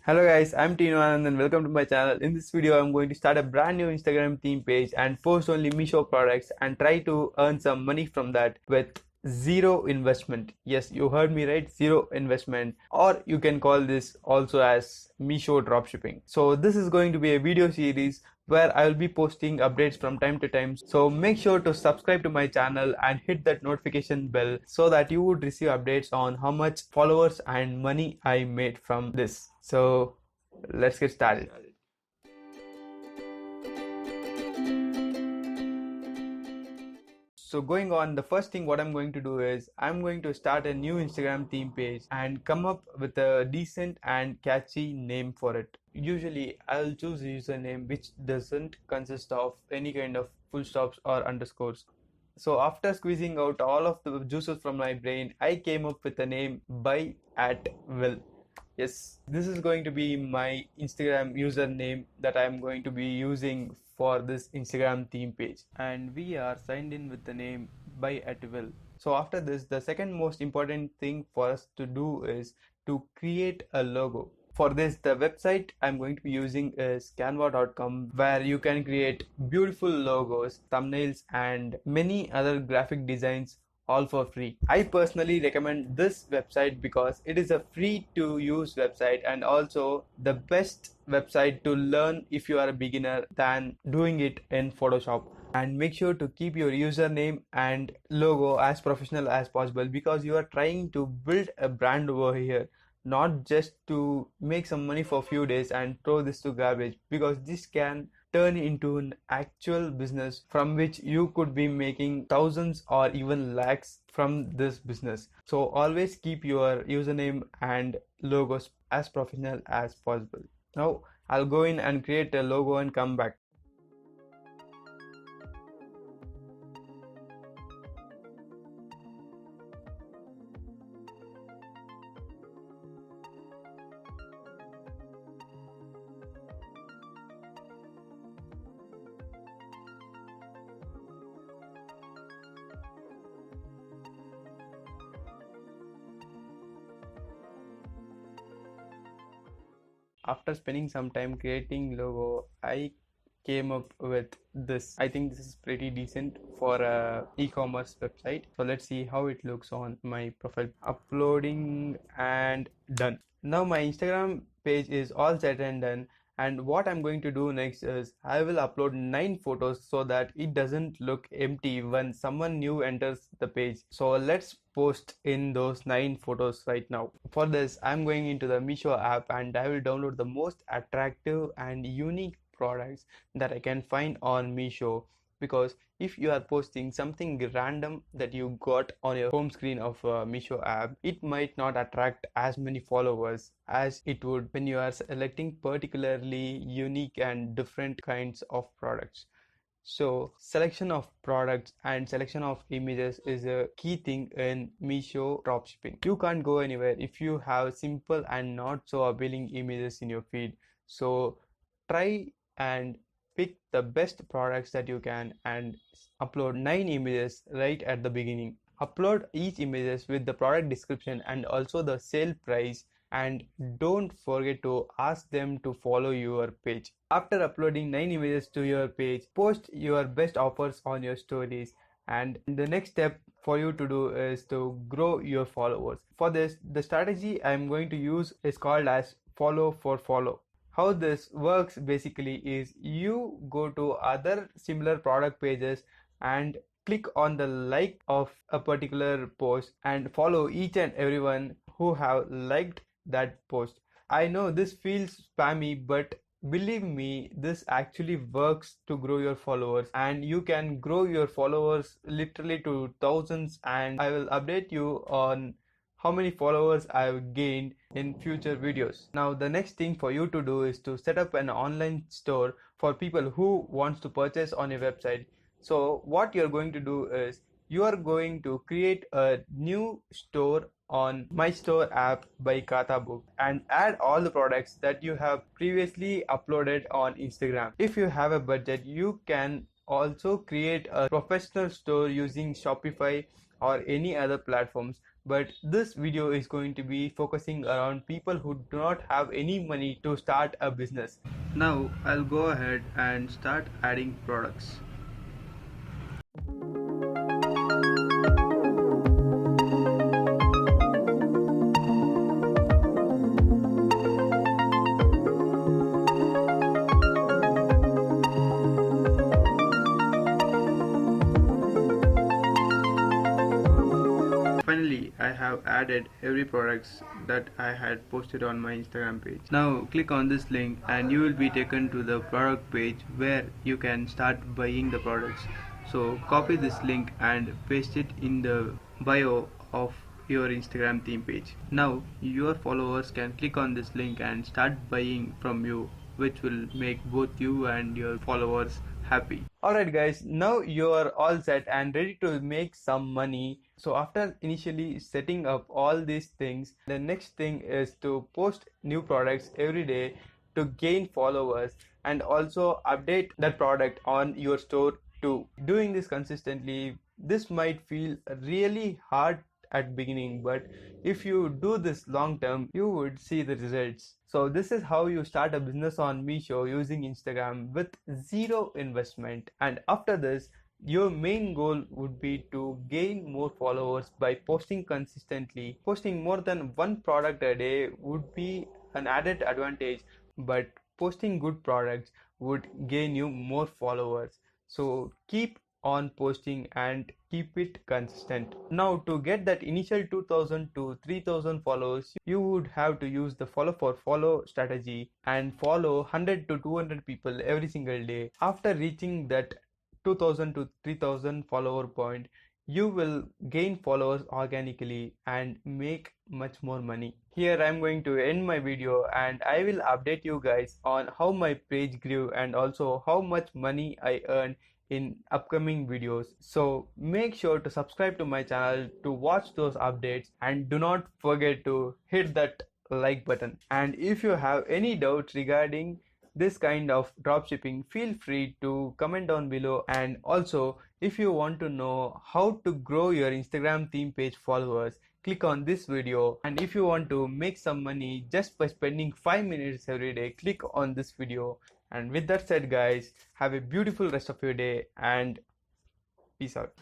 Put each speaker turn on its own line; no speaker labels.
Hello guys, I'm Tino Anand and welcome to my channel. In this video, I'm going to start a brand new Instagram theme page and post only Meesho products and try to earn some money from that with zero investment. Yes, you heard me right, zero investment. Or you can call this also as Meesho Dropshipping. So this is going to be a video series where I will be posting updates from time to time. So make sure to subscribe to my channel and hit that notification bell so that you would receive updates on how much followers and money I made from this. So let's get started. So going on, the first thing what I'm going to do is I'm going to start a new Instagram theme page and come up with a decent and catchy name for it. Usually I'll choose a username which doesn't consist of any kind of full stops or underscores. So after squeezing out all of the juices from my brain, I came up with a name Buy at Will. Yes, this is going to be my Instagram username that I'm going to be using for this Instagram theme page. And we are signed in with the name Buy at Will. So after this, the second most important thing for us to do is to create a logo. For this, the website I'm going to be using is canva.com, where you can create beautiful logos, thumbnails, and many other graphic designs all for free. I personally recommend this website because it is a free to use website and also the best website to learn if you are a beginner than doing it in Photoshop. And make sure to keep your username and logo as professional as possible because you are trying to build a brand over here, not just to make some money for a few days and throw this to garbage, because this can turn into an actual business from which you could be making thousands or even lakhs from this business. So always keep your username and logos as professional as possible. Now I'll go in and create a logo and come back. After spending some time creating logo, I came up with this. I think this is pretty decent for a e-commerce website. So let's see how it looks on my profile. Uploading and done. Now my Instagram page is all set and done. And what I'm going to do next is I will upload 9 photos so that it doesn't look empty when someone new enters the page. So let's post in those 9 photos right now. For this, I'm going into the Meesho app and I will download the most attractive and unique products that I can find on Meesho, because if you are posting something random that you got on your home screen of a Meesho app, it might not attract as many followers as it would when you are selecting particularly unique and different kinds of products. So selection of products and selection of images is a key thing in Meesho dropshipping. You can't go anywhere if you have simple and not so appealing images in your feed. So try and pick the best products that you can and upload 9 images right at the beginning. Upload each images with the product description and also the sale price, and don't forget to ask them to follow your page. After uploading 9 images to your page, post your best offers on your stories, and the next step for you to do is to grow your followers. For this, the strategy I'm going to use is called as follow for follow. How this works basically is you go to other similar product pages and click on the like of a particular post and follow each and everyone who have liked that post. I know this feels spammy, but believe me, this actually works to grow your followers, and you can grow your followers literally to thousands, and I will update you on how many followers I've gained in future videos. Now the next thing for you to do is to set up an online store for people who wants to purchase on your website. So what you're going to do is you are going to create a new store on My Store app by Khatabook and add all the products that you have previously uploaded on Instagram. If you have a budget, you can also create a professional store using Shopify or any other platforms, but this video is going to be focusing around people who do not have any money to start a business. Now I'll go ahead and start adding products. Finally, I have added every products that I had posted on my Instagram page. Now click on this link and you will be taken to the product page where you can start buying the products. So copy this link and paste it in the bio of your Instagram theme page. Now your followers can click on this link and start buying from you, which will make both you and your followers happy. Alright guys, now you are all set and ready to make some money. So after initially setting up all these things, the next thing is to post new products every day to gain followers and also update that product on your store too. Doing this consistently, this might feel really hard at beginning, but if you do this long term, you would see the results. So this is how you start a business on Meesho using Instagram with zero investment. And after this, your main goal would be to gain more followers by posting consistently. Posting more than one product a day would be an added advantage, but posting good products would gain you more followers. So keep on posting and keep it consistent. Now to get that initial 2000 to 3000 followers, you would have to use the follow for follow strategy and follow 100 to 200 people every single day. After reaching that 2000 to 3000 follower point, you will gain followers organically and make much more money. Here I'm going to end my video and I will update you guys on how my page grew and also how much money I earned in upcoming videos. So make sure to subscribe to my channel to watch those updates and do not forget to hit that like button. And if you have any doubts regarding this kind of dropshipping, feel free to comment down below. And also if you want to know how to grow your Instagram theme page followers, click on this video. And if you want to make some money just by spending 5 minutes every day, click on this video. And with that said guys, have a beautiful rest of your day and peace out.